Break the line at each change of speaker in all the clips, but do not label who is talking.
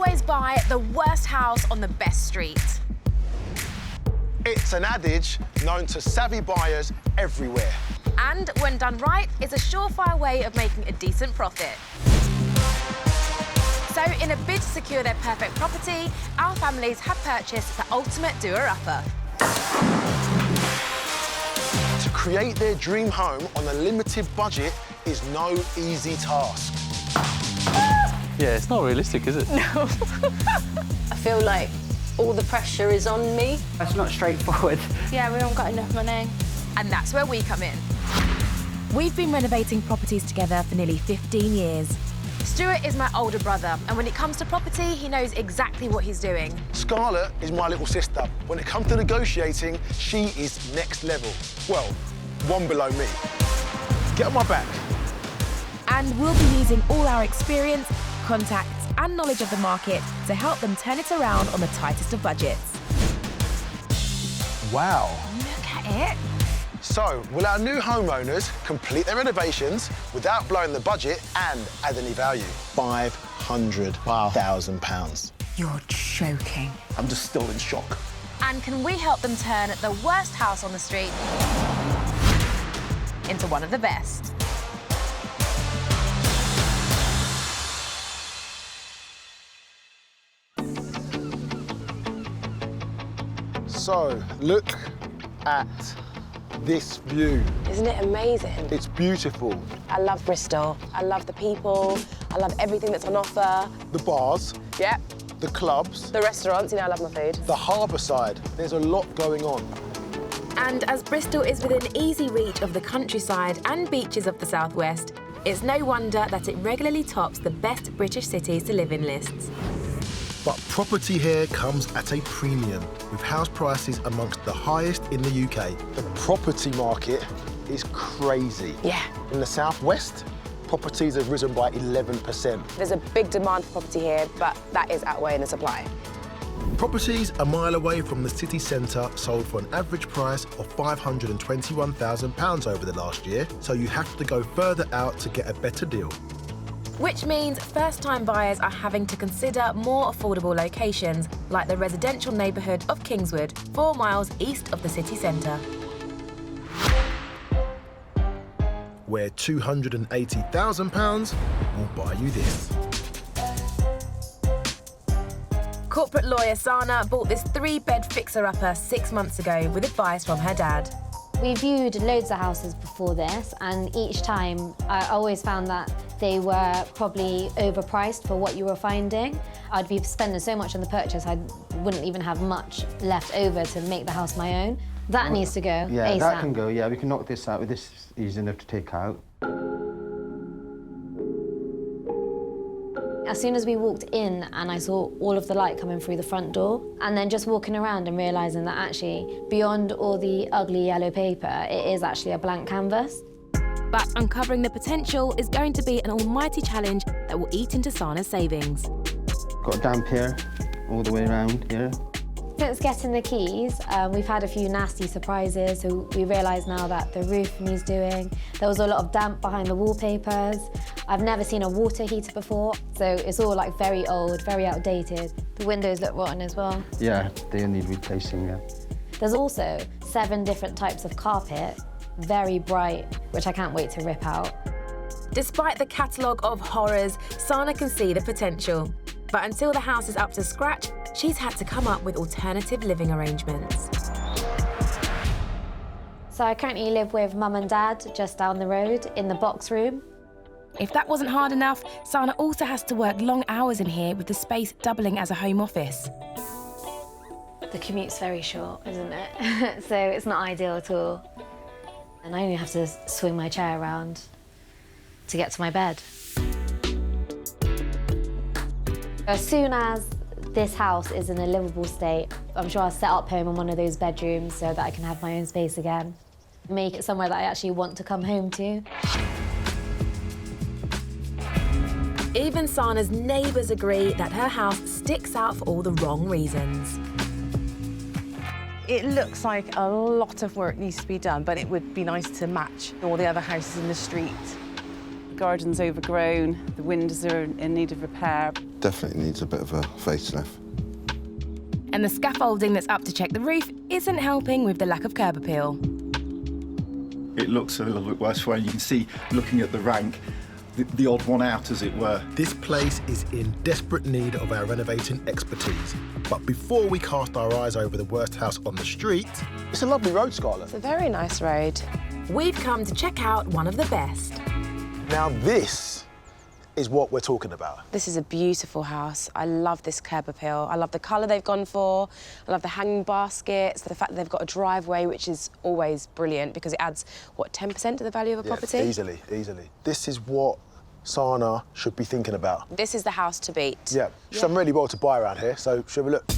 always buy the worst house on the best street.
It's an adage known to savvy buyers everywhere.
And when done right, it's a surefire way of making a decent profit. So in a bid to secure their perfect property, our families have purchased the ultimate doer-upper.
To create their dream home on a limited budget is no easy task.
Yeah, it's not realistic, is it?
No. I feel like all the pressure is on me.
That's not straightforward.
Yeah, we haven't got enough money.
And that's where we come in. We've been renovating properties together for nearly 15 years. Stuart is my older brother, and when it comes to property, he knows exactly what he's doing.
Scarlette is my little sister. When it comes to negotiating, she is next level. Well, one below me. Get on my back.
And we'll be using all our experience, contacts and knowledge of the market to help them turn it around on the tightest of budgets.
Wow.
Look at it.
So, will our new homeowners complete their renovations without blowing the budget and add any value? £500,000.
You're joking.
I'm just still in shock.
And can we help them turn the worst house on the street into one of the best?
So, look at this view.
Isn't it amazing?
It's beautiful.
I love Bristol. I love the people. I love everything that's on offer.
The bars,
Yeah.
the clubs,
The restaurants, you know, I love my food.
the harbour side. There's a lot going on.
And as Bristol is within easy reach of the countryside and beaches of the southwest, it's no wonder that it regularly tops the best British cities to live in lists.
But property here comes at a premium, with house prices amongst the highest in the UK.
The property market is crazy.
Yeah.
In the southwest, properties have risen by 11%.
There's a big demand for property here, but that is outweighing the supply.
Properties a mile away from the city centre sold for an average price of £521,000 over the last year, so you have to go further out to get a better deal.
Which means first-time buyers are having to consider more affordable locations, like the residential neighbourhood of Kingswood, 4 miles east of the city centre.
Where £280,000 will buy you this.
Corporate lawyer Sana bought this 3-bed fixer-upper 6 months ago with advice from her dad.
We viewed loads of houses before this, and each time I always found that they were probably overpriced for what you were finding. I'd be spending so much on the purchase, I wouldn't even have much left over to make the house my own. That needs to go
Yeah,
ASAP.
that can go. Yeah, we can knock this out. This is easy enough to take out.
As soon as we walked in and I saw all of the light coming through the front door, and then just walking around and realising that actually, beyond all the ugly yellow paper, it is actually a blank canvas.
But uncovering the potential is going to be an almighty challenge that will eat into Sana's savings.
Got a damp here, all the way around here.
Since getting the keys, we've had a few nasty surprises. So we realise now that the roof needs doing. There was a lot of damp behind the wallpapers. I've never seen a water heater before, so it's all like very old, very outdated. The windows look rotten as well.
Yeah, they need replacing, yeah.
There's also 7 different types of carpet, very bright, which I can't wait to rip out.
Despite the catalogue of horrors, Sana can see the potential. But until the house is up to scratch, she's had to come up with alternative living arrangements.
So I currently live with Mum and Dad just down the road in the box room.
If that wasn't hard enough, Sana also has to work long hours in here with the space doubling as a home office.
The commute's very short, isn't it? So it's not ideal at all. And I only have to swing my chair around to get to my bed. As soon as this house is in a livable state, I'm sure I'll set up home in one of those bedrooms so that I can have my own space again. Make it somewhere that I actually want to come home to.
Even Sana's neighbours agree that her house sticks out for all the wrong reasons.
It looks like a lot of work needs to be done, but it would be nice to match all the other houses in the street. garden's overgrown, the windows are in need of repair.
Definitely needs a bit of a facelift.
And the scaffolding that's up to check the roof isn't helping with the lack of curb appeal.
It looks a little bit worse for you. You can see, looking at the rank, the odd one out, as it were.
This place is in desperate need of our renovating expertise. But before we cast our eyes over the worst house on the street...
It's a lovely road, Scarlett.
It's a very nice road.
We've come to check out one of the best.
Now this is what we're talking about.
This is a beautiful house. I love this curb appeal. I love the colour they've gone for. I love the hanging baskets, the fact that they've got a driveway, which is always brilliant because it adds, what, 10% to the value of a property?
Easily, easily. This is what Sana should be thinking about.
This is the house to beat.
Yeah, she's done really well to buy around here, so shall we look?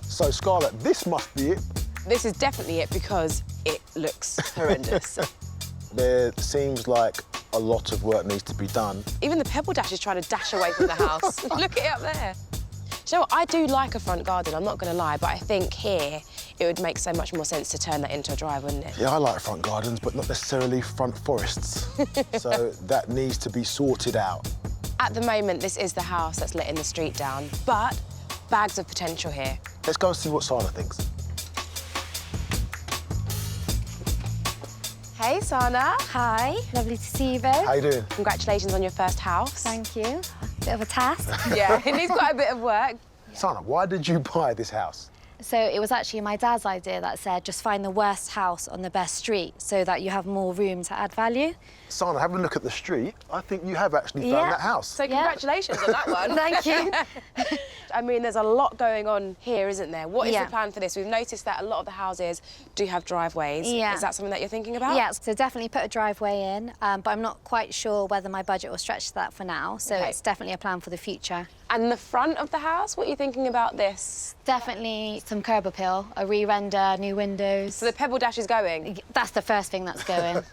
So, Scarlett, this must be it.
This is definitely it because it looks horrendous.
There seems like a lot of work needs to be done.
Even the pebble dash is trying to dash away from the house. Look at it up there. Do you know what? I do like a front garden, I'm not going to lie, but I think here it would make so much more sense to turn that into a drive, wouldn't it?
Yeah, I like front gardens, but not necessarily front forests. So that needs to be sorted out.
At the moment, this is the house that's letting the street down, but bags of potential here.
Let's go and see what Sana thinks.
Hey, Sana.
Hi, lovely to see you both.
How you doing?
Congratulations on your first house.
Thank you. Bit of a task.
Yeah, it needs quite a bit of work.
Sana, why did you buy this house?
So it was actually my dad's idea that said just find the worst house on the best street so that you have more room to add value.
Sana, having a look at the street, I think you have actually found that house.
So congratulations on that one.
Thank you.
I mean, there's a lot going on here, isn't there? What is the plan for this? We've noticed that a lot of the houses do have driveways.
Yeah.
Is that something that you're thinking about?
Yeah, so definitely put a driveway in, but I'm not quite sure whether my budget will stretch to that for now, so it's definitely a plan for the future.
And the front of the house, what are you thinking about this?
Definitely some curb appeal, a re-render, new windows.
So the pebble dash is going?
That's the first thing that's going.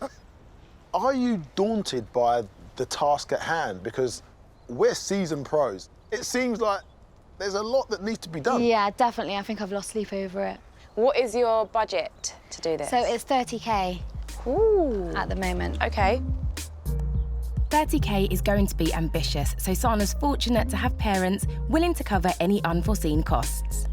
Are you daunted by the task at hand? Because we're seasoned pros. It seems like there's a lot that needs to be done.
Yeah, definitely. I think I've lost sleep over it.
What is your budget to do this?
So it's 30K at the moment.
OK.
30K is going to be ambitious, so Sana's fortunate to have parents willing to cover any unforeseen costs.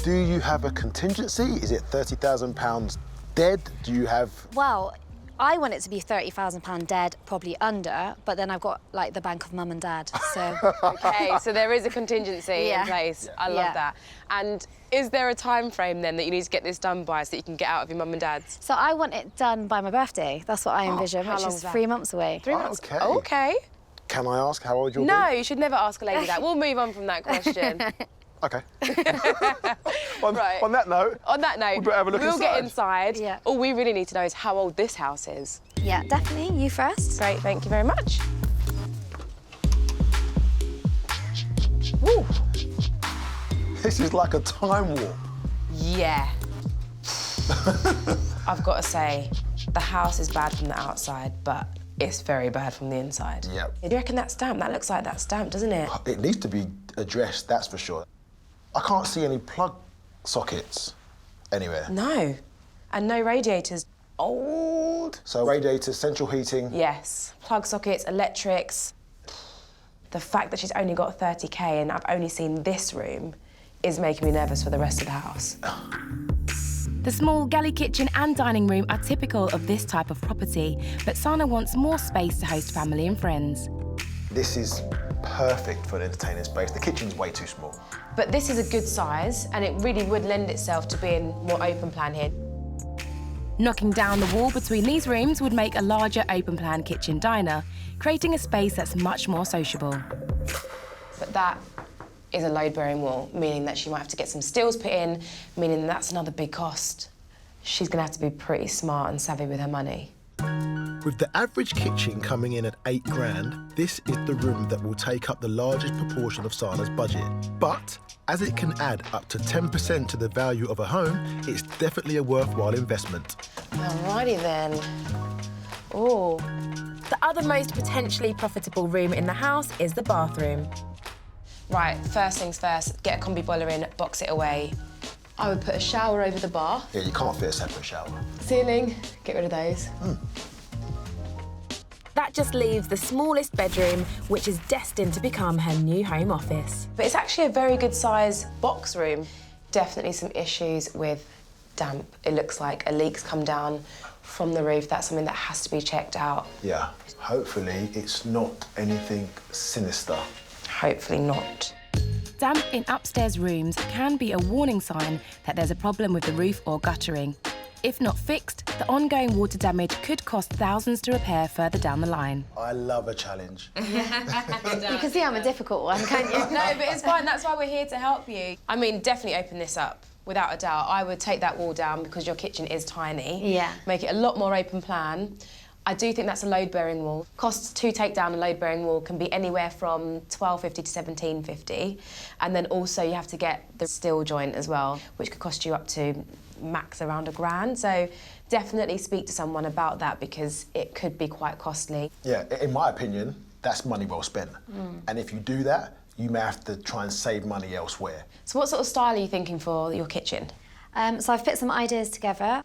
Do you have a contingency? Is it £30,000 dead? Do you have...
Well, I want it to be £30,000 dead, probably under, but then I've got, like, the bank of mum and dad, so...
OK, so there is a contingency in place. I love that. And is there a time frame, then, that you need to get this done by so that you can get out of your mum and dad's?
So I want it done by my birthday. That's what I envision, which is 3 months away.
3 months?
OK.
OK.
Can I ask how old you'll be?
No, you should never ask a lady that. We'll move on from that question.
OK. On that note...
On that note,
we better have a look
we'll
inside.
get inside.
Yeah.
All we really need to know is how old this house is.
Yeah, definitely. You first.
Great, thank you very much. Woo!
This is like a time warp.
Yeah. I've got to say, the house is bad from the outside, but it's very bad from the inside.
Yep.
Do you reckon that stamp? That looks like that stamp, doesn't it?
It needs to be addressed, that's for sure. I can't see any plug sockets anywhere.
No. And no radiators. Old.
So radiators, central heating.
Yes. Plug sockets, electrics. The fact that she's only got 30K and I've only seen this room is making me nervous for the rest of the house.
The small galley kitchen and dining room are typical of this type of property, but Sana wants more space to host family and friends.
This is perfect for an entertaining space. The kitchen's way too small.
But this is a good size and it really would lend itself to being more open plan here.
Knocking down the wall between these rooms would make a larger open-plan kitchen diner, creating a space that's much more sociable.
But that is a load-bearing wall, meaning that she might have to get some stills put in, meaning that's another big cost. She's going to have to be pretty smart and savvy with her money.
With the average kitchen coming in at £8,000, this is the room that will take up the largest proportion of Sana's budget. But as it can add up to 10% to the value of a home, it's definitely a worthwhile investment.
Alrighty then. Oh.
The other most potentially profitable room in the house is the bathroom.
Right, first things first, get a combi boiler in, box it away. I would put a shower over the bath.
Yeah, you can't fit a separate shower.
Ceiling, get rid of those.
That just leaves the smallest bedroom, which is destined to become her new home office.
But it's actually a very good size box room. Definitely some issues with damp. It looks like a leak's come down from the roof. That's something that has to be checked out.
Yeah, hopefully it's not anything sinister.
Hopefully not.
Damp in upstairs rooms can be a warning sign that there's a problem with the roof or guttering. If not fixed, the ongoing water damage could cost thousands to repair further down the line.
I love a challenge.
You can see I'm a difficult one, can't you?
No, but it's fine. That's why we're here to help you. I mean, definitely open this up. Without a doubt, I would take that wall down because your kitchen is tiny.
Yeah.
Make it a lot more open plan. I do think that's a load-bearing wall. Costs to take down a load-bearing wall can be anywhere from $12.50 to $17.50. And then also you have to get the steel joint as well, which could cost you up to max around £1,000. So definitely speak to someone about that because it could be quite costly.
Yeah, in my opinion, that's money well spent. And if you do that, you may have to try and save money elsewhere.
So what sort of style are you thinking for your kitchen?
So I've put some ideas together.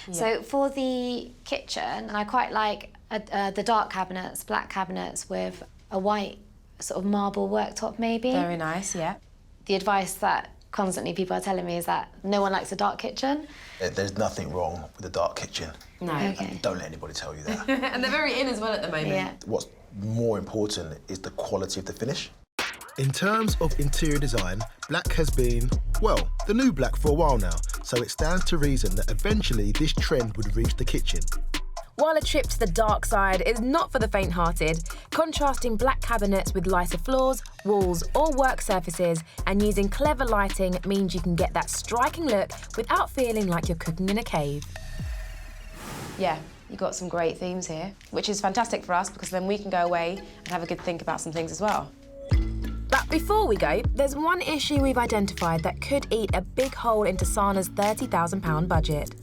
Yeah.
So for the kitchen, I quite like the dark cabinets, black cabinets with a white sort of marble worktop maybe.
Very nice, yeah.
The advice that constantly people are telling me is that no one likes a dark kitchen.
There's nothing wrong with a dark kitchen.
No.
Okay.
Don't let anybody tell you that.
And they're very in as well at the moment.
Yeah.
What's more important is the quality of the finish.
In terms of interior design, black has been, well, the new black for a while now, so it stands to reason that eventually this trend would reach the kitchen.
While a trip to the dark side is not for the faint-hearted, contrasting black cabinets with lighter floors, walls or work surfaces and using clever lighting means you can get that striking look without feeling like you're cooking in a cave.
Yeah, you've got some great themes here, which is fantastic for us because then we can go away and have a good think about some things as well.
But before we go, there's one issue we've identified that could eat a big hole into Sana's £30,000 budget.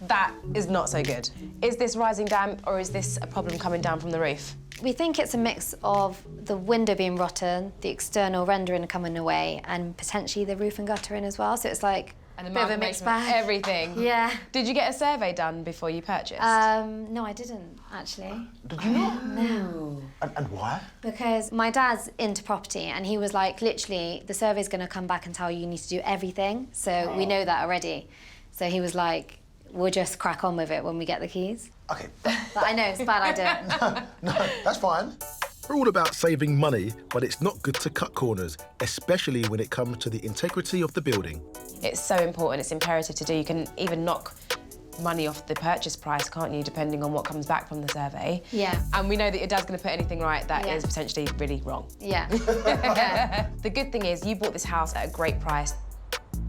That is not so good. Is this rising damp or is this a problem coming down from the roof?
We think it's a mix of the window being rotten, the external rendering coming away, and potentially the roof and guttering as well. So it's like a bit of a mixed bag.
Everything.
Yeah.
Did you get a survey done before you purchased?
No, I didn't, actually.
Did you not?
No.
And why?
Because my dad's into property and he was like, literally, the survey's going to come back and tell you need to do everything. So we know that already. So he was like, we'll just crack on with it when we get the keys.
Okay.
But I know, it's a bad idea.
No, that's fine.
We're all about saving money, but it's not good to cut corners, especially when it comes to the integrity of the building.
It's so important, it's imperative to do. You can even knock money off the purchase price, can't you, depending on what comes back from the survey.
Yeah.
And we know that your dad's going to put anything right that is potentially really wrong.
Yeah.
The good thing is you bought this house at a great price.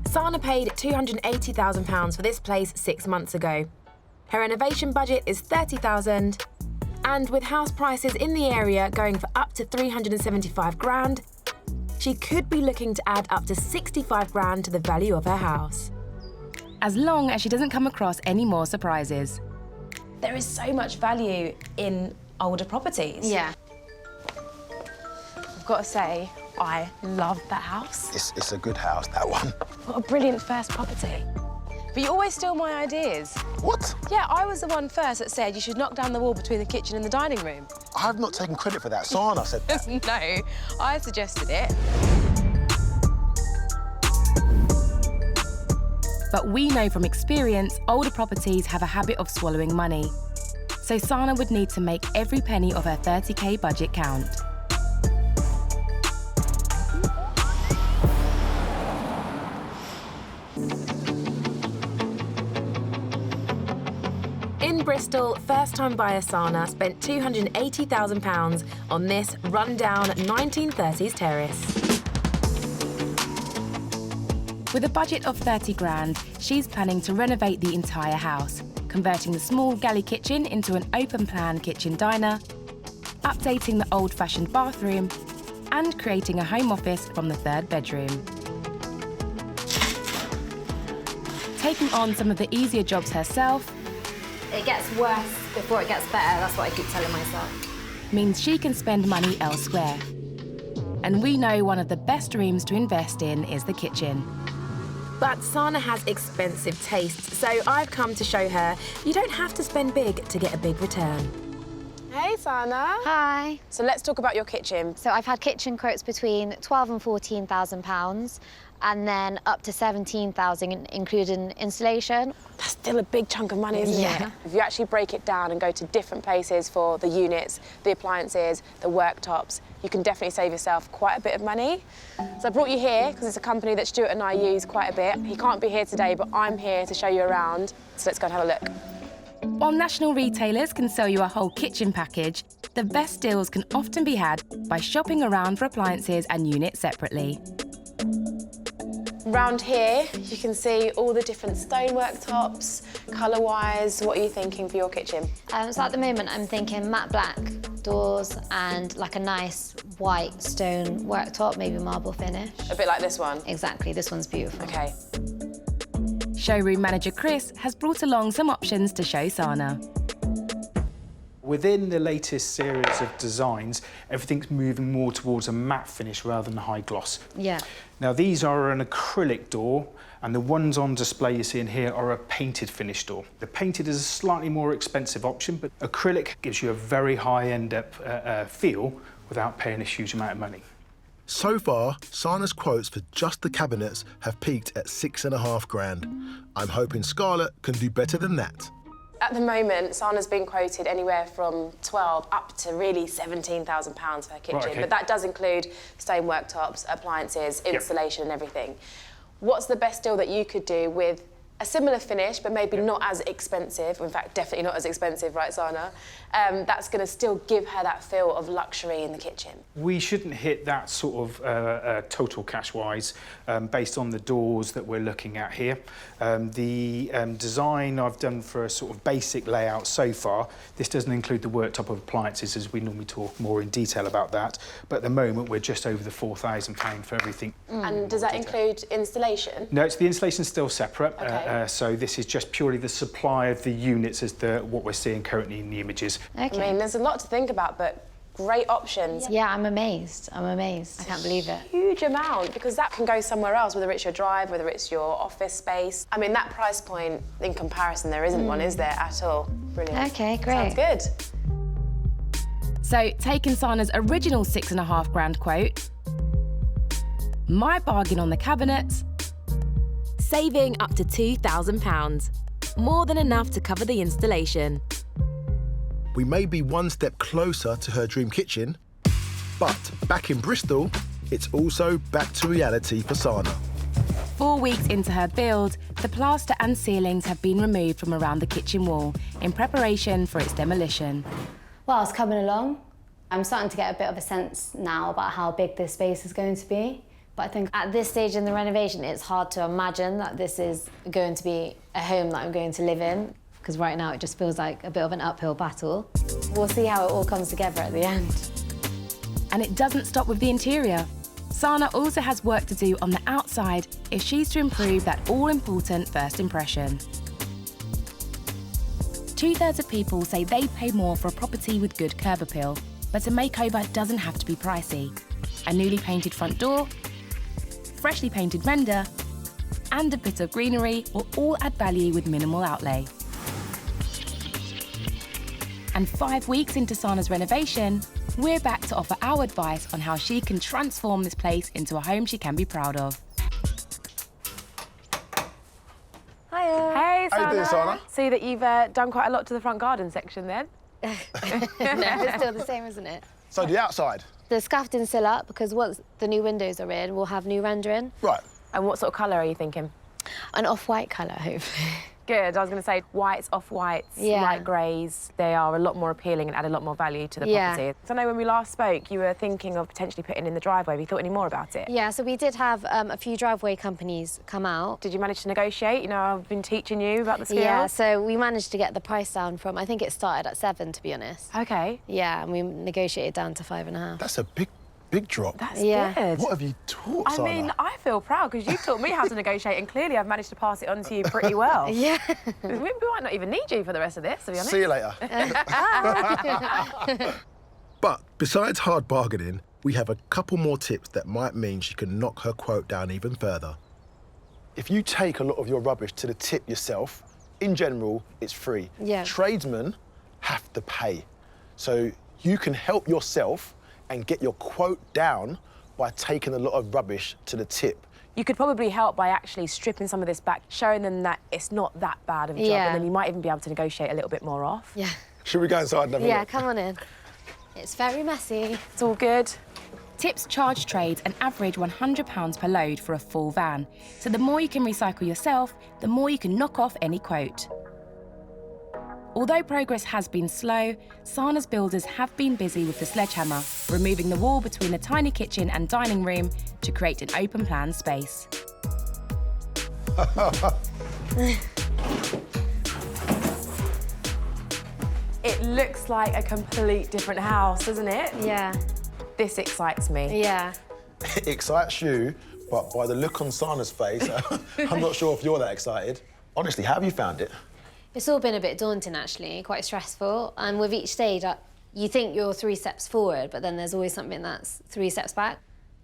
Sana paid £280,000 for this place 6 months ago. Her renovation budget is $30,000, and with house prices in the area going for up to $375,000, she could be looking to add up to $65,000 to the value of her house. As long as she doesn't come across any more surprises.
There is so much value in older properties.
Yeah.
I've got to say, I love that house.
It's a good house, that one.
What a brilliant first property. But you always steal my ideas.
What?
Yeah, I was the one first that said you should knock down the wall between the kitchen and the dining room.
I've not taken credit for that. Sana said that.
No, I suggested it.
But we know from experience, older properties have a habit of swallowing money. So Sana would need to make every penny of her $30K budget count. In Bristol, first-time buyer Sana spent £280,000 on this run-down 1930s terrace. With a budget of $30,000, she's planning to renovate the entire house, converting the small galley kitchen into an open-plan kitchen diner, updating the old-fashioned bathroom, and creating a home office from the third bedroom. Taking on some of the easier jobs herself,
It gets worse before it gets better, that's what I keep telling myself.
means she can spend money elsewhere. And we know one of the best rooms to invest in is the kitchen. But Sana has expensive tastes, so I've come to show her you don't have to spend big to get a big return.
Hey, Sana.
Hi.
So let's talk about your kitchen.
So I've had kitchen quotes between £12,000 and £14,000, and then up to £17,000, including installation.
That's still a big chunk of money, isn't it? If you actually break it down and go to different places for the units, the appliances, the worktops, you can definitely save yourself quite a bit of money. So I brought you here because it's a company that Stuart and I use quite a bit. He can't be here today, but I'm here to show you around. So let's go and have a look.
While national retailers can sell you a whole kitchen package, the best deals can often be had by shopping around for appliances and units separately.
Round here, you can see all the different stone worktops, colour-wise. What are you thinking for your kitchen?
So at the moment, I'm thinking matte black doors and like a nice white stone worktop, maybe marble finish.
A bit like this one?
Exactly, this one's beautiful.
OK.
Showroom manager Chris has brought along some options to show Sana.
Within the latest series of designs, everything's moving more towards a matte finish rather than high gloss.
Yeah.
Now, these are an acrylic door, and the ones on display you see in here are a painted finish door. The painted is a slightly more expensive option, but acrylic gives you a very high-end feel without paying a huge amount of money.
So far, Sana's quotes for just the cabinets have peaked at £6,500. I'm hoping Scarlette can do better than that.
At the moment, Sana's been quoted anywhere from 12 up to really £17,000 for her kitchen.
Right, okay.
But that does include stone worktops, appliances, installation and everything. What's the best deal that you could do with a similar finish, but maybe not as expensive, in fact, definitely not as expensive, right, Sana? That's going to still give her that feel of luxury in the kitchen.
We shouldn't hit that sort of total cash-wise based on the doors that we're looking at here. The design I've done for a sort of basic layout so far, this doesn't include the worktop of appliances, as we normally talk more in detail about that. But at the moment, we're just over the £4,000 for everything.
And does that include installation?
No, the installation's still separate.
Okay.
So this is just purely the supply of the units as what we're seeing currently in the images.
Okay.
I mean, there's a lot to think about, but great options.
Yeah, I'm amazed. I'm amazed. I can't believe it.
Huge amount, because that can go somewhere else, whether it's your drive, whether it's your office space. I mean, that price point, in comparison, there isn't one, is there, at all? Brilliant.
Okay, great.
Sounds good.
So, taking Sana's original £6,500 quote, my bargain on the cabinets, saving up to £2,000. More than enough to cover the installation.
We may be one step closer to her dream kitchen, but back in Bristol, it's also back to reality for Sana.
4 weeks into her build, the plaster and ceilings have been removed from around the kitchen wall in preparation for its demolition.
Well, it's coming along. I'm starting to get a bit of a sense now about how big this space is going to be. But I think at this stage in the renovation, it's hard to imagine that this is going to be a home that I'm going to live in, because right now it just feels like a bit of an uphill battle. We'll see how it all comes together at the end.
And it doesn't stop with the interior. Sana also has work to do on the outside if she's to improve that all-important first impression. 2/3 of people say they pay more for a property with good curb appeal, but a makeover doesn't have to be pricey. A newly painted front door, freshly painted render, and a bit of greenery will all add value with minimal outlay. And 5 weeks into Sana's renovation, we're back to offer our advice on how she can transform this place into a home she can be proud of.
Hiya. Hey, Sana.
How you doing, Sana?
See that you've done quite a lot to the front garden section then.
No, it's still the same, isn't it?
So the outside?
The scaffolding's still up, because once the new windows are in, we'll have new rendering.
Right.
And what sort of colour are you thinking?
An off-white colour, hopefully.
Good. I was going to say whites, off-whites, light greys. They are a lot more appealing and add a lot more value to the property. So I know when we last spoke, you were thinking of potentially putting in the driveway. Have you thought any more about it?
Yeah, so we did have a few driveway companies come out.
Did you manage to negotiate? You know, I've been teaching you about the scales.
Yeah, so we managed to get the price down from, I think it started at 7, to be honest.
OK.
Yeah, and we negotiated down to 5.5.
That's a big drop.
That's good.
What have you taught, Sana?
I mean, I feel proud because you taught me how to negotiate, and clearly I've managed to pass it on to you pretty well.
Yeah.
We might not even need you for the rest of this, to be honest.
See you later.
But besides hard bargaining, we have a couple more tips that might mean she can knock her quote down even further.
If you take a lot of your rubbish to the tip yourself, in general, it's free.
Yeah.
Tradesmen have to pay.
So you can help yourself and get your quote down by taking a lot of rubbish to the tip.
You could probably help by actually stripping some of this back, showing them that it's not that bad of a job, and then you might even be able to negotiate a little bit more off.
Yeah.
Should we go inside and have a
Yeah,
look?
come on in. It's very messy.
It's all good.
Tips charge trades an average £100 per load for a full van. So the more you can recycle yourself, the more you can knock off any quote. Although progress has been slow, Sana's builders have been busy with the sledgehammer, removing the wall between the tiny kitchen and dining room to create an open-plan space.
It looks like a complete different house, doesn't it?
Yeah.
This excites me.
Yeah.
It excites you, but by the look on Sana's face, I'm not sure if you're that excited. Honestly, how have you found it?
It's all been a bit daunting, actually, quite stressful. And with each stage, you think you're 3 steps forward, but then there's always something that's 3 steps back.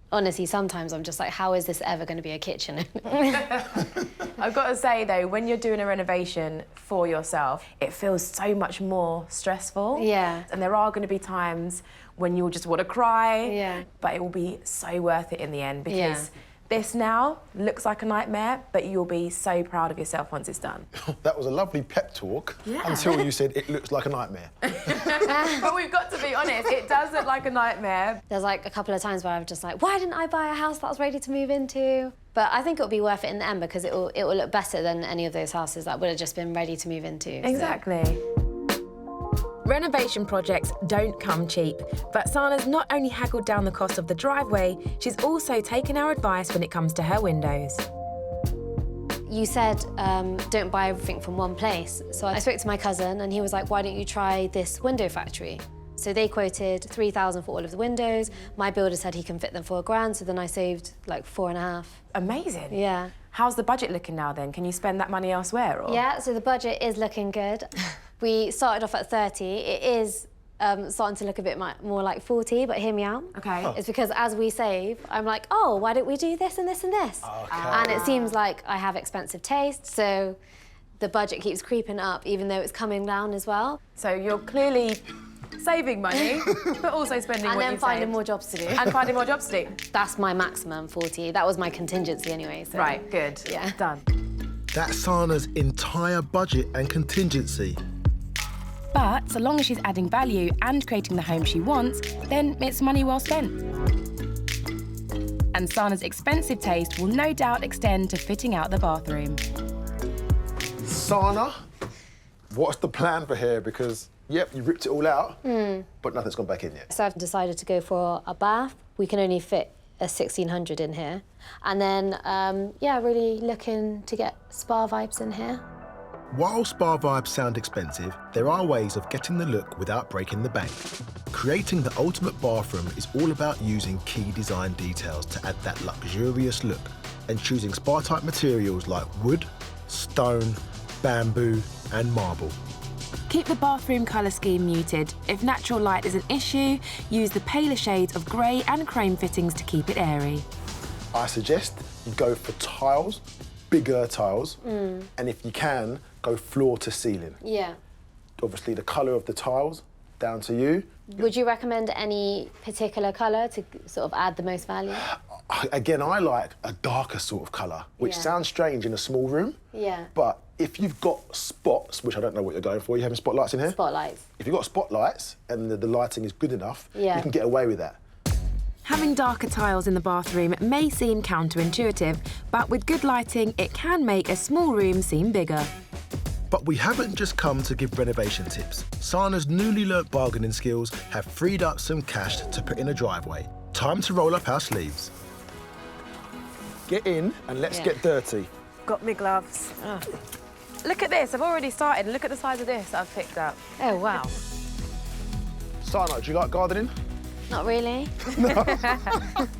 Honestly, sometimes I'm just like, how is this ever going to be a kitchen?
I've got to say, though, when you're doing a renovation for yourself, it feels so much more stressful.
Yeah.
And there are going to be times when you'll just want to cry.
Yeah.
But it will be so worth it in the end, because
Yeah.
this now looks like a nightmare, but you'll be so proud of yourself once it's done.
That was a lovely pep talk until you said it looks like a nightmare.
But we've got to be honest, it does look like a nightmare.
There's like a couple of times where I'm just like, why didn't I buy a house that I was ready to move into? But I think it'll be worth it in the end, because it will look better than any of those houses that would have just been ready to move into.
Exactly.
Renovation projects don't come cheap, but Sana's not only haggled down the cost of the driveway, she's also taken our advice when it comes to her windows.
You said don't buy everything from one place. So I spoke to my cousin and he was like, why don't you try this window factory? So they quoted 3,000 for all of the windows. My builder said he can fit them for £1,000, so then I saved like 4.5.
Amazing.
Yeah.
How's the budget looking now then? Can you spend that money elsewhere? Or?
Yeah, so the budget is looking good. We started off at 30. It is starting to look a bit more like 40, but hear me out.
Okay.
It's because as we save, I'm like, oh, why don't we do this and this and this?
Okay.
And it seems like I have expensive taste, so the budget keeps creeping up, even though it's coming down as well.
So you're clearly saving money, but also spending
And
what
then
you've
finding
saved.
more jobs to do.
And finding more jobs to do.
That's my maximum, 40. That was my contingency anyway, so...
Right, good.
Yeah.
Done.
That's Sana's entire budget and contingency.
But so long as she's adding value and creating the home she wants, then it's money well spent. And Sana's expensive taste will no doubt extend to fitting out the bathroom.
Sana, what's the plan for here? Because, yep, you ripped it all out, but nothing's gone back in yet.
So I've decided to go for a bath. We can only fit a 1,600 in here. And then, yeah, really looking to get spa vibes in here.
While spa vibes sound expensive, there are ways of getting the look without breaking the bank. Creating the ultimate bathroom is all about using key design details to add that luxurious look and choosing spa-type materials like wood, stone, bamboo and marble.
Keep the bathroom colour scheme muted. If natural light is an issue, use the paler shades of grey and chrome fittings to keep it airy.
I suggest you go for tiles, bigger tiles, and if you can, go floor to ceiling.
Yeah.
Obviously, the colour of the tiles, down to you.
Would you recommend any particular colour to sort of add the most value?
Again, I like a darker sort of colour, which
Yeah.
sounds strange in a small room,
Yeah.
but if you've got spots, which I don't know what you're going for, you having spotlights in here?
Spotlights.
If you've got spotlights and the lighting is good enough,
Yeah.
you can get away with that.
Having darker tiles in the bathroom may seem counterintuitive, but with good lighting, it can make a small room seem bigger.
But we haven't just come to give renovation tips. Sana's newly learnt bargaining skills have freed up some cash to put in a driveway. Time to roll up our sleeves. Get in and let's get dirty.
Got me gloves. Oh. Look at this, I've already started. And look at the size of this I've picked up.
Oh, wow.
Sana, do you like gardening?
Not really.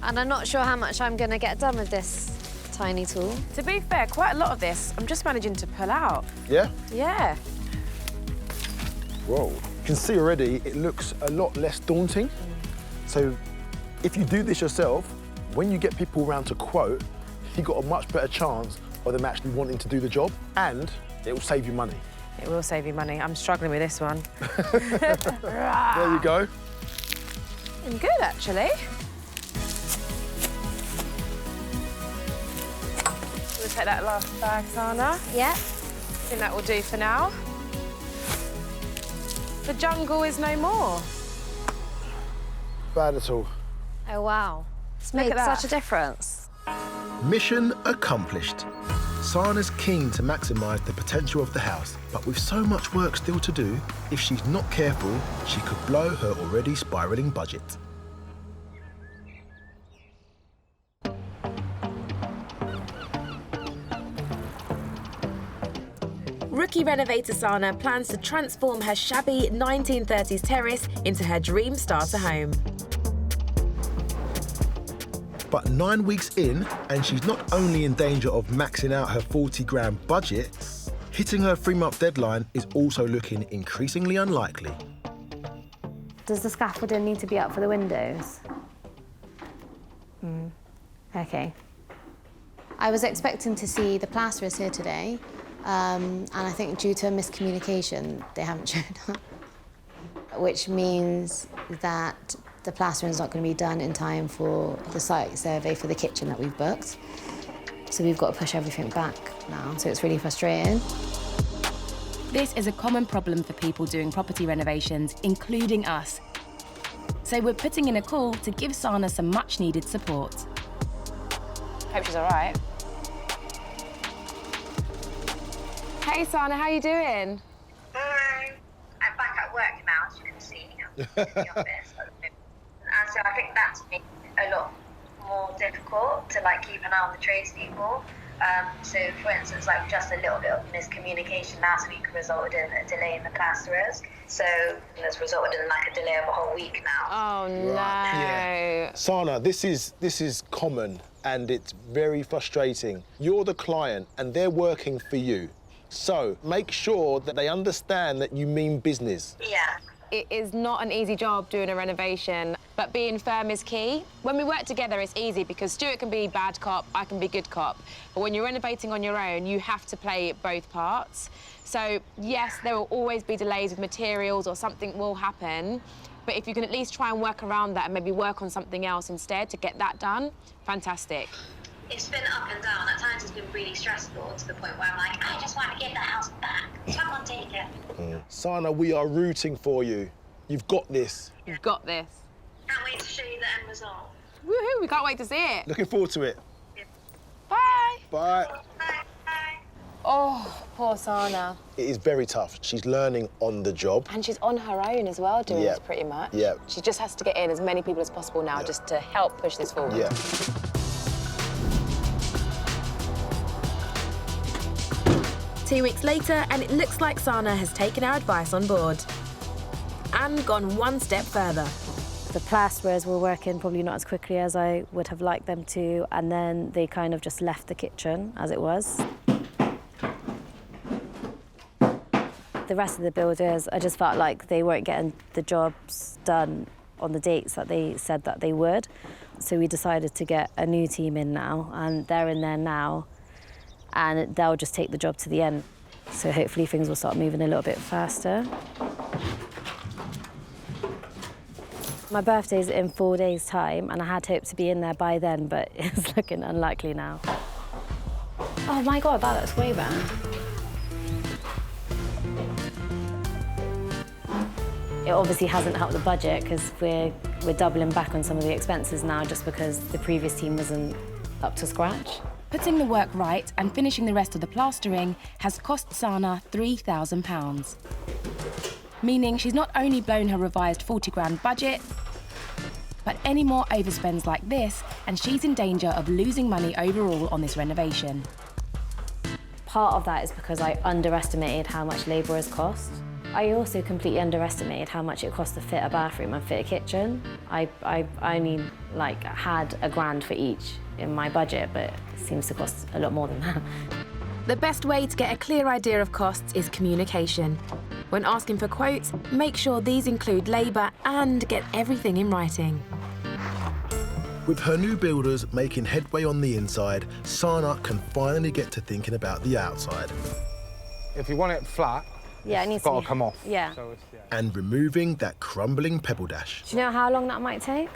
And I'm not sure how much I'm going to get done with this tiny tool.
To be fair, quite a lot of this I'm just managing to pull out.
Yeah?
Yeah.
Whoa. You can see already it looks a lot less daunting. So if you do this yourself, when you get people around to quote, you've got a much better chance of them actually wanting to do the job, and it will save you money.
It will save you money. I'm struggling with this one.
There you go.
I'm good, actually. We'll take that last bag, Sana.
Yeah.
I think that will do for now. The jungle is no more.
Bad at all.
Oh, wow. It's
Look
made
at that.
such a difference.
Mission accomplished. Sana's keen to maximise the potential of the house, but with so much work still to do, if she's not careful, she could blow her already spiralling budget.
Rookie renovator Sana plans to transform her shabby 1930s terrace into her dream starter home.
But 9 weeks in, and she's not only in danger of maxing out her 40 grand budget, hitting her 3-month deadline is also looking increasingly unlikely.
Does the scaffolding need to be up for the windows? OK. I was expecting to see the plasterers here today, and I think due to a miscommunication, they haven't shown up, which means that the plastering's not going to be done in time for the site survey for the kitchen that we've booked. So we've got to push everything back now, so it's really frustrating.
This is a common problem for people doing property renovations, including us. So we're putting in a call to give Sana some much-needed support. Hope she's all right. Hey, Sana, how you doing?
Hi. I'm back at work now, as you can see. I'm in the office. And so I think that's made it a lot more difficult to keep an eye on the tradespeople. So for instance, just a little bit of miscommunication last week resulted in a delay in the plasterers. So it's resulted in a delay of a whole week now.
Oh no.
Yeah. Sana, this is common and it's very frustrating. You're the client and they're working for you. So make sure that they understand that you mean business.
Yeah.
It is not an easy job doing a renovation, but being firm is key. When we work together, it's easy because Stuart can be bad cop, I can be good cop. But when you're renovating on your own, you have to play both parts. So yes, there will always be delays with materials or something will happen, but if you can at least try and work around that and maybe work on something else instead to get that done, fantastic.
It's been up and down. At times it's been really stressful to the point where I'm like, I just want to get that house back. Someone take it.
Sana, we are rooting for you. You've got this.
You've got this.
Can't wait to show you the end result.
Woohoo, we can't wait to see it.
Looking forward to it.
Bye.
Bye.
Bye.
Oh, poor Sana.
It is very tough. She's learning on the job.
And she's on her own as well doing this pretty much.
Yeah.
She just has to get in as many people as possible now just to help push this forward.
Yeah.
2 weeks later, and it looks like Sana has taken our advice on board and gone one step further.
The plasterers were working probably not as quickly as I would have liked them to, and then they kind of just left the kitchen as it was. The rest of the builders, I just felt like they weren't getting the jobs done on the dates that they said that they would. So we decided to get a new team in now, and they're in there now, and they'll just take the job to the end. So hopefully things will start moving a little bit faster. My birthday's in 4 days' time, and I had hoped to be in there by then, but it's looking unlikely now. Oh my God, that looks way better. It obviously hasn't helped the budget because we're doubling back on some of the expenses now just because the previous team wasn't up to scratch.
Putting the work right and finishing the rest of the plastering has cost Sana £3,000. Meaning she's not only blown her revised 40 grand budget, but any more overspends like this, and she's in danger of losing money overall on this renovation.
Part of that is because I underestimated how much labourers cost. I also completely underestimated how much it cost to fit a bathroom and fit a kitchen. I only had £1 grand for each in my budget, but it seems to cost a lot more than that.
The best way to get a clear idea of costs is communication. When asking for quotes, make sure these include labour and get everything in writing.
With her new builders making headway on the inside, Sana can finally get to thinking about the outside.
If you want it flat,
Yeah, it needs
got
to
to come off.
Yeah.
So
And removing that crumbling pebble dash.
Do you know how long that might take?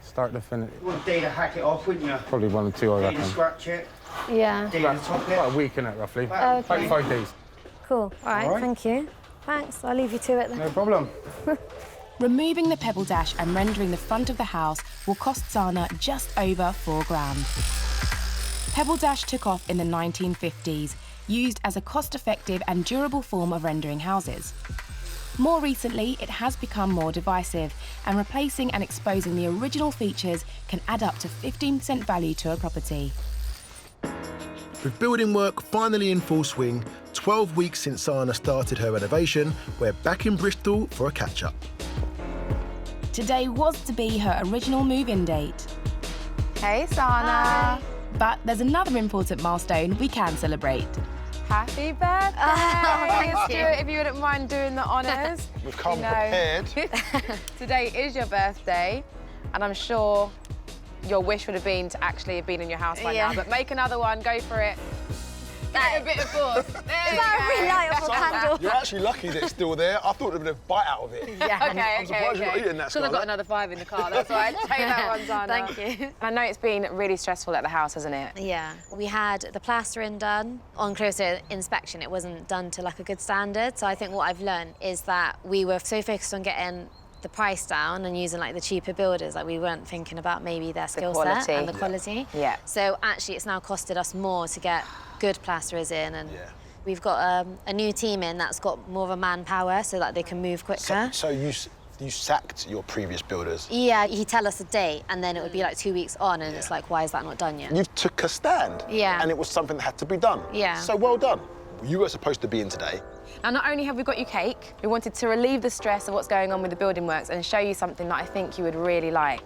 Start to finish.
You want a day to hack it off, wouldn't you?
Probably 1 or 2, I
Day to
reckon.
scratch it,
Yeah.
day to top it.
About a week, innit, roughly.
Okay.
About 5 days.
Cool. All right, thank you. Thanks, I'll leave you to it then.
No problem.
Removing the pebble dash and rendering the front of the house will cost Sana just over £4,000. Pebble dash took off in the 1950s, used as a cost-effective and durable form of rendering houses. More recently, it has become more divisive, and replacing and exposing the original features can add up to 15% value to a property.
With building work finally in full swing, 12 weeks since Sana started her renovation, we're back in Bristol for a catch-up.
Today was to be her original move-in date.
Hey, Sana.
But there's another important milestone we can celebrate.
Happy birthday, Stuart, if you wouldn't mind doing the honours.
We've come prepared.
Today is your birthday, and I'm sure your wish would have been to actually have been in your house by now, but make another one, go for it. Get a bit of force.
Is that a relightable candle?
You're actually lucky that it's still there. I thought there would have been a bite out of it.
Yeah.
I'm surprised you're not eating that,
Because I've got another 5 in the car, that's why I take that one, Sana.
Thank you.
I know it's been really stressful at the house, hasn't it?
Yeah, we had the plastering done. On closer inspection, it wasn't done to like a good standard. So I think what I've learned is that we were so focused on getting the price down and using like the cheaper builders, like we weren't thinking about maybe their skill set and the quality.
Yeah.
So actually it's now costed us more to get good plasterers in, and we've got a new team in that's got more of a manpower so that they can move quicker.
So you sacked your previous builders?
Yeah, he'd tell us a date and then it would be like 2 weeks on and it's like, why is that not done yet?
You took a stand.
Yeah.
And it was something that had to be done.
Yeah.
So well done. You were supposed to be in today.
Now, not only have we got you cake, we wanted to relieve the stress of what's going on with the building works and show you something that I think you would really like.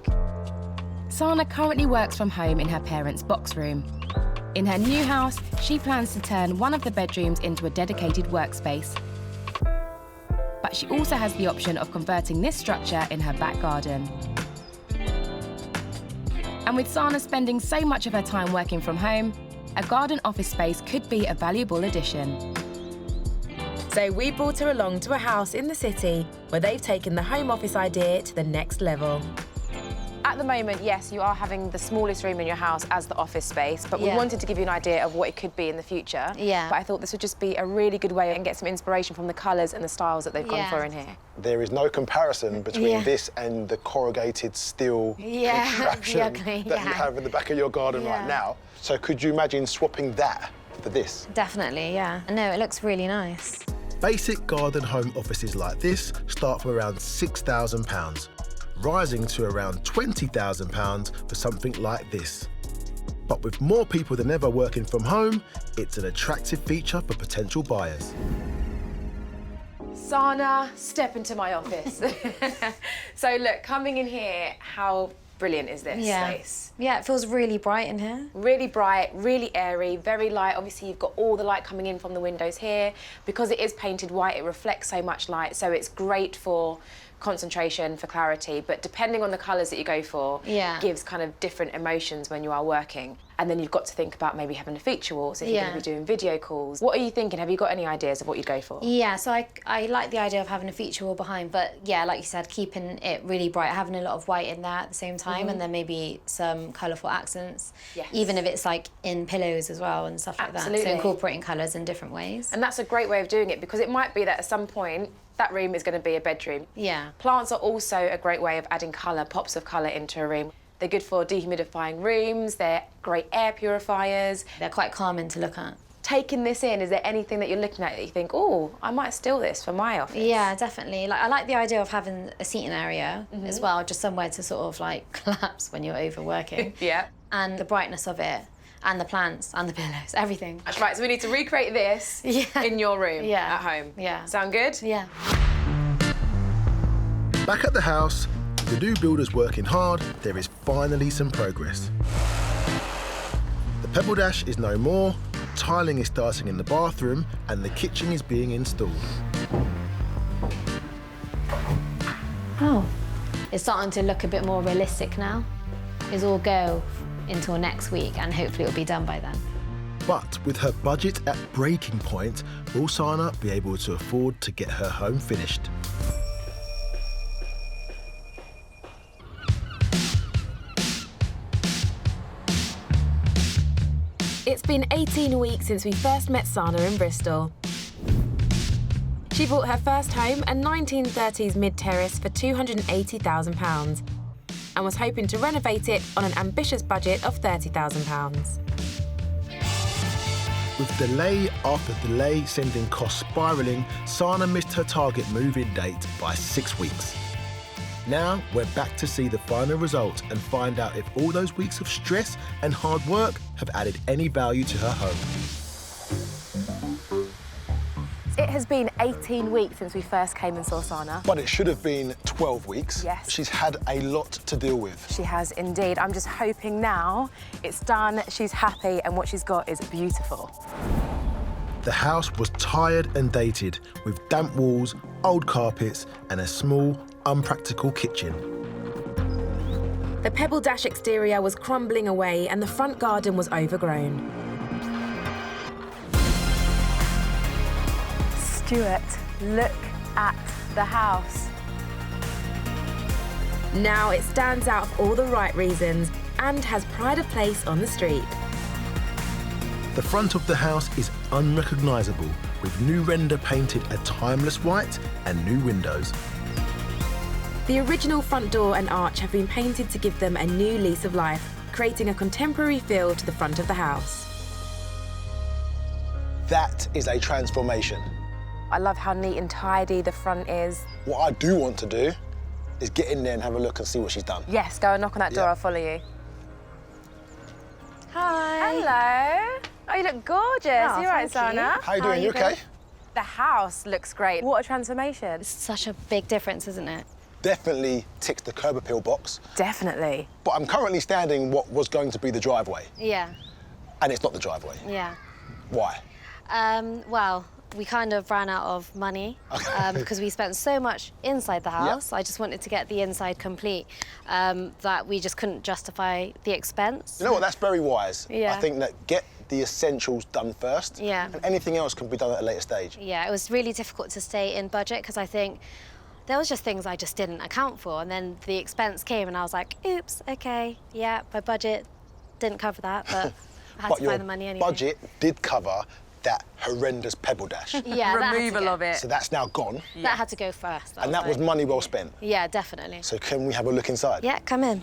Sana currently works from home in her parents' box room. In her new house, she plans to turn one of the bedrooms into a dedicated workspace. But she also has the option of converting this structure in her back garden. And with Sana spending so much of her time working from home, a garden office space could be a valuable addition. So we brought her along to a house in the city where they've taken the home office idea to the next level.
At the moment, yes, you are having the smallest room in your house as the office space, but we wanted to give you an idea of what it could be in the future.
Yeah.
But I thought this would just be a really good way and get some inspiration from the colours and the styles that they've gone for in here.
There is no comparison between this and the corrugated steel contraption that you have in the back of your garden right now. So could you imagine swapping that for this?
Definitely, yeah. No, it looks really nice.
Basic garden home offices like this start from around £6,000, rising to around £20,000 for something like this. But with more people than ever working from home, it's an attractive feature for potential buyers.
Sana, step into my office. So look, coming in here, how brilliant is this space?
Yeah, it feels really bright in here.
Really bright, really airy, very light. Obviously, you've got all the light coming in from the windows here. Because it is painted white, it reflects so much light, so it's great for concentration, for clarity, but depending on the colours that you go for, gives kind of different emotions when you are working. And then you've got to think about maybe having a feature wall, so if you're going to be doing video calls. What are you thinking? Have you got any ideas of what you'd go for?
Yeah, so I like the idea of having a feature wall behind, but yeah, like you said, keeping it really bright, having a lot of white in there at the same time, and then maybe some colourful accents, even if it's like in pillows as well and stuff like that. So incorporating colours in different ways.
And that's a great way of doing it, because it might be that at some point, that room is going to be a bedroom.
Yeah.
Plants are also a great way of adding colour, pops of colour into a room. They're good for dehumidifying rooms, they're great air purifiers.
They're quite calming to look at.
Taking this in, is there anything that you're looking at that you think, oh, I might steal this for my office?
Yeah, definitely. Like, I like the idea of having a seating area as well, just somewhere to sort of like collapse when you're overworking. And the brightness of it, and the plants, and the pillows, everything.
That's right, so we need to recreate this in your room at home.
Yeah.
Sound good?
Yeah.
Back at the house, the new builders working hard, there is finally some progress. The pebble dash is no more, tiling is starting in the bathroom, and the kitchen is being installed.
Oh. It's starting to look a bit more realistic now. It's all go until next week, and hopefully it'll be done by then.
But with her budget at breaking point, will Sana be able to afford to get her home finished?
It's been 18 weeks since we first met Sana in Bristol. She bought her first home, a 1930s mid-terrace, for £280,000 and was hoping to renovate it on an ambitious budget of £30,000.
With delay after delay sending costs spiralling, Sana missed her target move-in date by 6 weeks. Now we're back to see the final result and find out if all those weeks of stress and hard work have added any value to her home.
It has been 18 weeks since we first came and saw Sana.
But it should have been 12 weeks.
Yes.
She's had a lot to deal with.
She has indeed. I'm just hoping now it's done, she's happy, and what she's got is beautiful.
The house was tired and dated, with damp walls, old carpets, and a small, unpractical kitchen.
The pebble dash exterior was crumbling away and the front garden was overgrown.
Stuart, look at the house.
Now it stands out for all the right reasons and has pride of place on the street.
The front of the house is unrecognisable, with new render painted a timeless white and new windows.
The original front door and arch have been painted to give them a new lease of life, creating a contemporary feel to the front of the house.
That is a transformation.
I love how neat and tidy the front is.
What I do want to do is get in there and have a look and see what she's done.
Yes, go and knock on that door, I'll follow you.
Hi.
Hello. Oh, you look gorgeous.
Oh,
you right,
thank you.
Sana?
How you doing? You okay?
The house looks great. What a transformation.
It's such a big difference, isn't it?
Definitely ticks the curb appeal box.
Definitely.
But I'm currently standing what was going to be the driveway,
Yeah,
and it's not the driveway.
yeah.
Why?
Well, we kind of ran out of money because we spent so much inside the house. I just wanted to get the inside complete that we just couldn't justify the expense.
You know what, that's very wise.
Yeah.
I think that get the essentials done first,
Yeah.
and anything else can be done at a later stage.
Yeah, it was really difficult to stay in budget because I think there was just things I just didn't account for, and then the expense came and I was like, oops, okay, yeah, my budget didn't cover that, but I had to find the money anyway.
Budget did cover that horrendous pebble dash.
Yeah,
Removal of it.
So that's now gone.
That had to go first.
And that was money well spent.
Yeah, definitely.
So can we have a look inside?
Yeah, come in.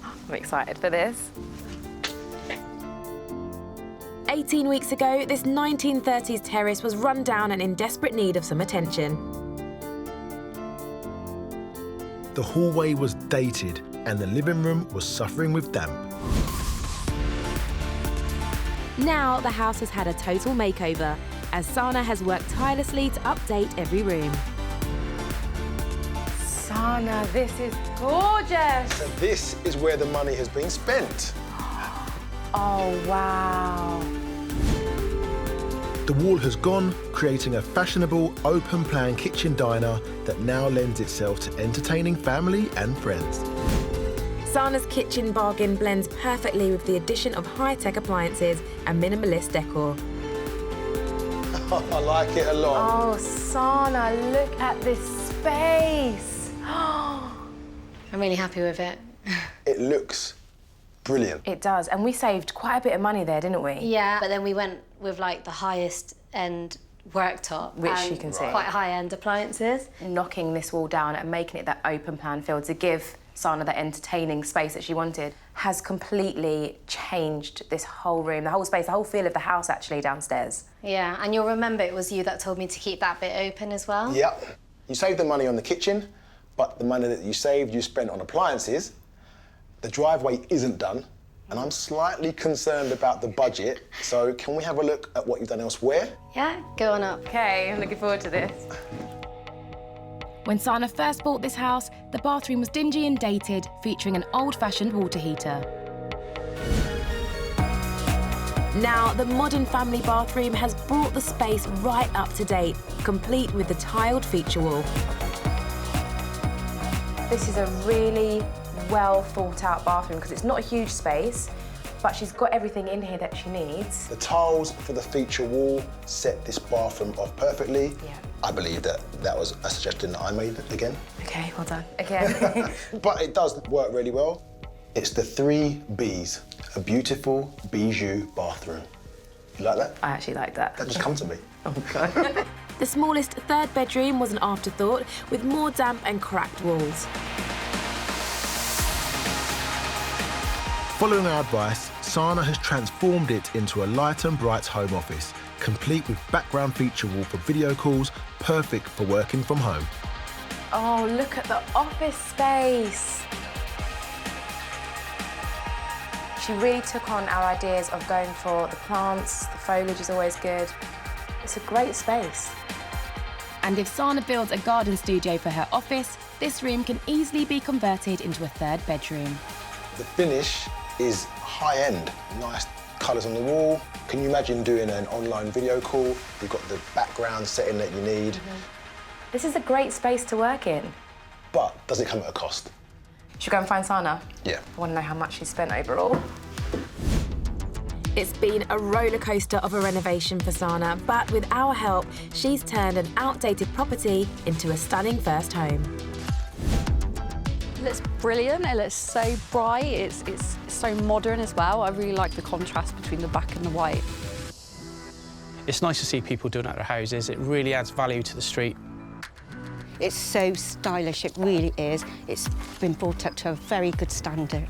I'm excited for this.
18 weeks ago, this 1930s terrace was run down and in desperate need of some attention.
The hallway was dated and the living room was suffering with damp.
Now the house has had a total makeover, as Sana has worked tirelessly to update every room.
Sana, this is gorgeous.
So this is where the money has been spent.
Oh, wow.
The wall has gone, creating a fashionable, open-plan kitchen diner that now lends itself to entertaining family and friends.
Sana's kitchen bargain blends perfectly with the addition of high-tech appliances and minimalist decor.
I like it a lot.
Oh, Sana, look at this space.
I'm really happy with it.
It looks brilliant.
It does, and we saved quite a bit of money there, didn't we?
Yeah, but then we went with like the highest end worktop,
Which
and
you can see.
quite high-end appliances.
Knocking this wall down and making it that open plan feel to give Sana that entertaining space that she wanted has completely changed this whole room, the whole space, the whole feel of the house actually downstairs.
Yeah, and you'll remember it was you that told me to keep that bit open as well.
Yep. You saved the money on the kitchen, but the money that you saved, you spent on appliances. The driveway isn't done, and I'm slightly concerned about the budget. So can we have a look at what you've done elsewhere?
Yeah, go on up.
Okay, I'm looking forward to this.
When Sana first bought this house, the bathroom was dingy and dated, featuring an old-fashioned water heater. Now, the modern family bathroom has brought the space right up to date, complete with the tiled feature wall.
This is a really well thought out bathroom because it's not a huge space, but she's got everything in here that she needs.
The tiles for the feature wall set this bathroom off perfectly.
Yeah.
I believe that was a suggestion that I made again.
Okay, well done. Again.
But it does work really well. It's the 3 Bs, a beautiful bijou bathroom. You like that?
I actually like that.
That just come to me.
Oh, God.
The smallest third bedroom was an afterthought with more damp and cracked walls.
Following our advice, Sana has transformed it into a light and bright home office, complete with background feature wall for video calls, perfect for working from home.
Oh, look at the office space. She really took on our ideas of going for the plants, the foliage is always good. It's a great space.
And if Sana builds a garden studio for her office, this room can easily be converted into a third bedroom.
The finish is high-end, nice colours on the wall. Can you imagine doing an online video call? You've got the background setting that you need.
This is a great space to work in.
But does it come at a cost?
Should we go and find Sana?
Yeah.
I want to know how much she spent overall.
It's been a roller coaster of a renovation for Sana, but with our help, she's turned an outdated property into a stunning first home.
It looks brilliant, it looks so bright, it's so modern as well. I really like the contrast between the black and the white.
It's nice to see people doing it at their houses. It really adds value to the street.
It's so stylish, it really is. It's been brought up to a very good standard.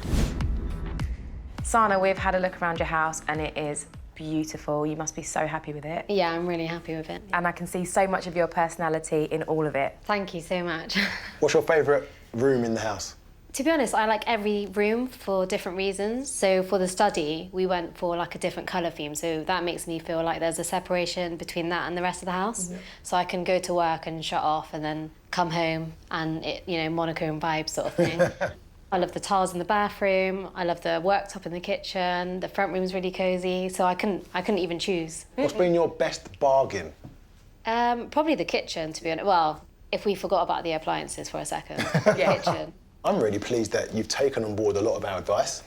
Sana, we've had a look around your house and it is beautiful. You must be so happy with it.
Yeah, I'm really happy with it.
And I can see so much of your personality in all of it.
Thank you so much.
What's your favourite room in the house?
To be honest, I like every room for different reasons. So for the study, we went for like a different colour theme. So that makes me feel like there's a separation between that and the rest of the house. So I can go to work and shut off and then come home and it, you know, monochrome vibe sort of thing. I love the tiles in the bathroom. I love the worktop in the kitchen. The front room's really cosy. So I couldn't even choose.
What's been your best bargain?
Probably the kitchen, to be honest. Well, if we forgot about the appliances for a second, kitchen.
I'm really pleased that you've taken on board a lot of our advice.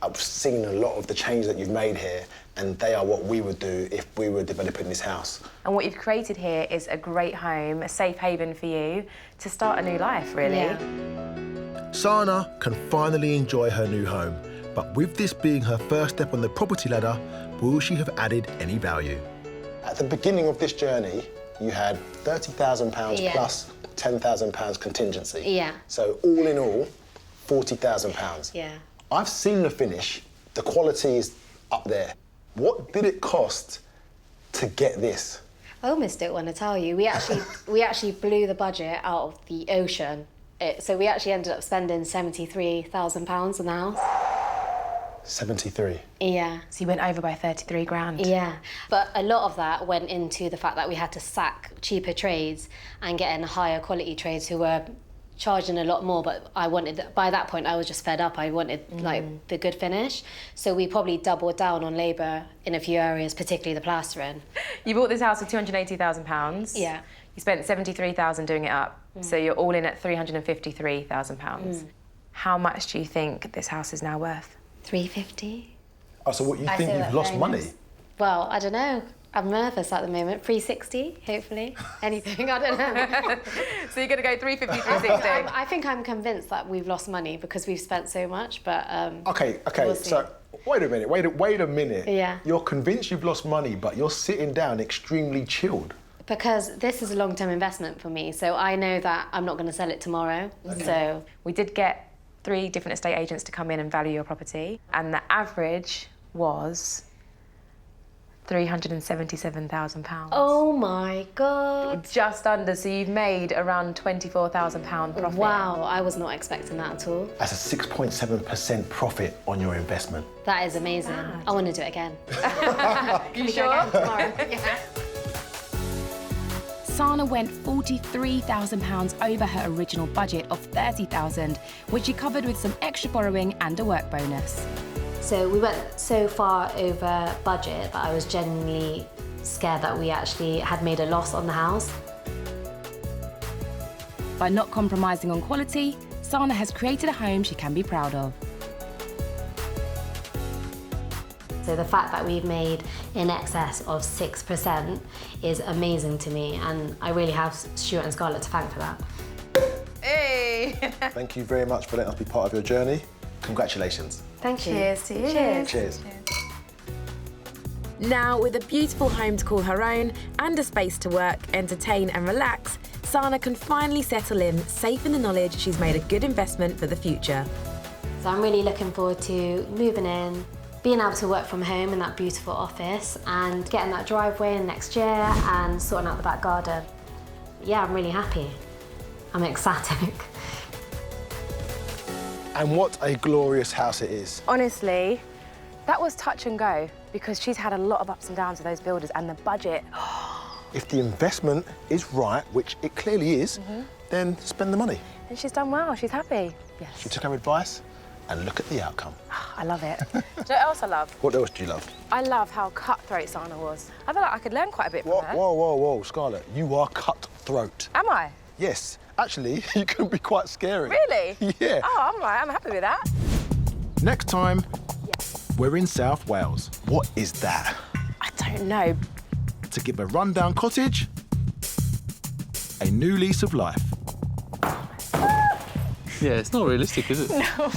I've seen a lot of the changes that you've made here, and they are what we would do if we were developing this house.
And what you've created here is a great home, a safe haven for you to start a new life, really.
Yeah.
Sana can finally enjoy her new home, but with this being her first step on the property ladder, will she have added any value?
At the beginning of this journey, you had £30,000 plus £10,000 contingency.
Yeah.
So all in all, £40,000.
Yeah.
I've seen the finish. The quality is up there. What did it cost to get this?
I almost don't want to tell you. We actually blew the budget out of the ocean. So we actually ended up spending £73,000 on the house.
73.
Yeah.
So you went over by 33 grand.
Yeah. But a lot of that went into the fact that we had to sack cheaper trades and get in higher quality trades who were charging a lot more, but by that point I was just fed up. I wanted like the good finish. So we probably doubled down on labour in a few areas, particularly the plastering.
You bought this house for £280,000.
Yeah.
You spent £73,000 doing it up. So you're all in at £353,000. How much do you think this house is now worth?
350.
Oh, so what, you think you've lost money?
Well, I don't know. I'm nervous at the moment. 360, hopefully. Anything, I don't know.
So you're going to go 350, 360?
I think I'm convinced that we've lost money because we've spent so much, but...
Okay,
we'll see.
So wait a minute, wait a minute.
Yeah.
You're convinced you've lost money, but you're sitting down extremely chilled.
Because this is a long-term investment for me, so I know that I'm not going to sell it tomorrow.
Okay.
So we did get 3 different estate agents to come in and value your property, and the average was £377,000.
Oh my God.
Just under, so you've made around £24,000 profit.
Wow, I was not expecting that at all.
That's a 6.7% profit on your investment.
That is amazing. I want to do it again.
You sure?
Again tomorrow? Yeah.
Sana went £43,000 over her original budget of £30,000, which she covered with some extra borrowing and a work bonus.
So we went so far over budget that I was genuinely scared that we actually had made a loss on the house.
By not compromising on quality, Sana has created a home she can be proud of.
So the fact that we've made in excess of 6% is amazing to me, and I really have Stuart and Scarlett to thank for that.
Hey!
Thank you very much for letting us be part of your journey. Congratulations.
Thank you.
Cheers to you.
Cheers.
Cheers.
Now, with a beautiful home to call her own and a space to work, entertain and relax, Sana can finally settle in, safe in the knowledge she's made a good investment for the future.
So I'm really looking forward to moving in, being able to work from home in that beautiful office and getting that driveway in next year and sorting out the back garden. Yeah, I'm really happy. I'm ecstatic.
And what a glorious house it is.
Honestly, that was touch and go because she's had a lot of ups and downs with those builders and the budget.
If the investment is right, which it clearly is, then spend the money.
And she's done well, she's happy. Yes.
She took our advice and look at the outcome.
I love it. Do you know what else I love?
What else do you love?
I love how cutthroat Sana was. I feel like I could learn quite a bit from her.
Whoa, Scarlett, you are cutthroat.
Am I?
Yes, actually, you can be quite scary.
Really?
Yeah.
Oh, I'm right, I'm happy with that.
Next time, we're in South Wales.
What is that?
I don't know.
To give a rundown cottage a new lease of life.
Yeah, it's not realistic, is it?
No.